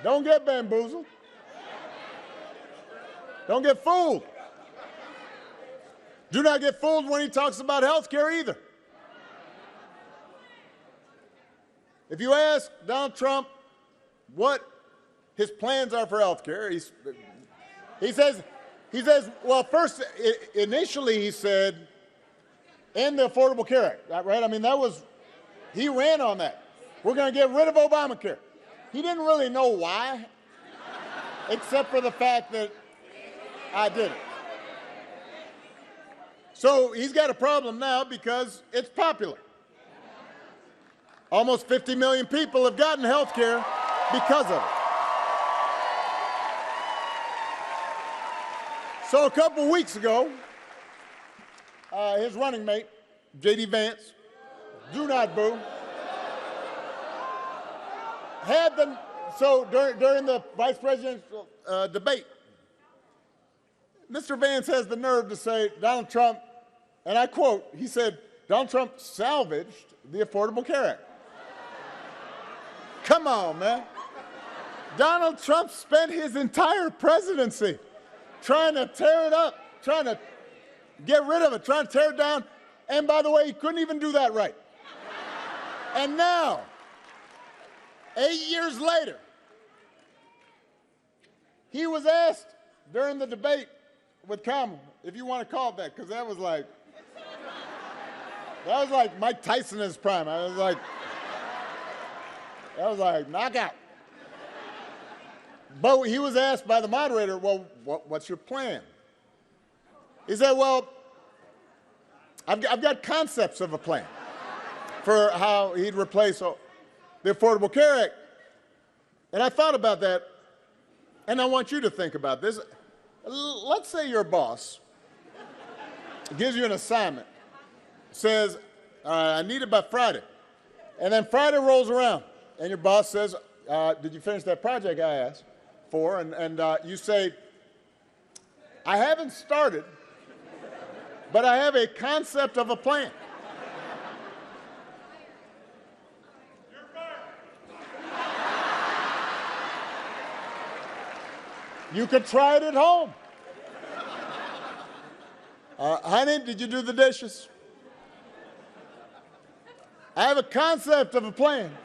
Don't get bamboozled. Don't get fooled. Do not get fooled when he talks about health care either. If you ask Donald Trump what his plans are for health care, he says, well, first, initially he said, end the Affordable Care Act, right? I mean, he ran on that. We're going to get rid of Obamacare. He didn't really know why, except for the fact that I did it. So he's got a problem now because it's popular. Almost 50 million people have gotten health care because of it. So a couple weeks ago, his running mate, J.D. Vance, do not boo, during the vice presidential debate, Mr. Vance has the nerve to say Donald Trump, and I quote, he said, Donald Trump salvaged the Affordable Care Act. Come on, man. Donald Trump spent his entire presidency trying to tear it up, trying to get rid of it, trying to tear it down. And by the way, he couldn't even do that right. And now, 8 years later, he was asked during the debate with Kamala, if you want to call it that, because that was like Mike Tyson in his prime. That was like knockout. But he was asked by the moderator, well, what's your plan? He said, well, I've got concepts of a plan for how he'd replace the Affordable Care Act. And I thought about that, and I want you to think about this. Let's say your boss gives you an assignment, says, I need it by Friday. And then Friday rolls around, and your boss says, did you finish that project I asked for? And you say, I haven't started, but I have a concept of a plan. You could try it at home. Honey, did you do the dishes? I have a concept of a plan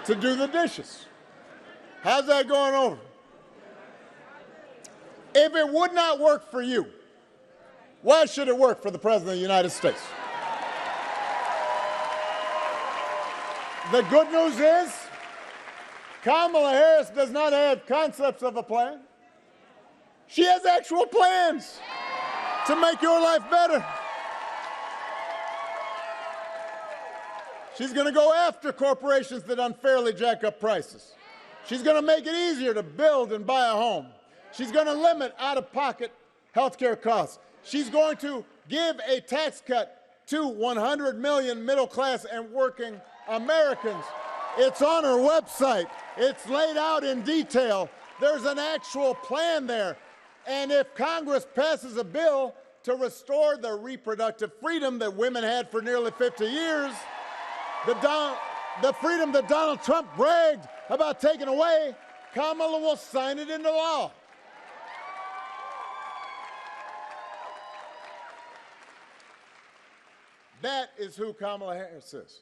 to do the dishes. How's that going over? If it would not work for you, why should it work for the President of the United States? The good news is, Kamala Harris does not have concepts of a plan. She has actual plans to make your life better. She's going to go after corporations that unfairly jack up prices. She's going to make it easier to build and buy a home. She's going to limit out-of-pocket health care costs. She's going to give a tax cut to 100 million middle-class and working Americans. It's on her website. It's laid out in detail. There's an actual plan there. And if Congress passes a bill to restore the reproductive freedom that women had for nearly 50 years, the freedom that Donald Trump bragged about taking away, Kamala will sign it into law. That is who Kamala Harris is.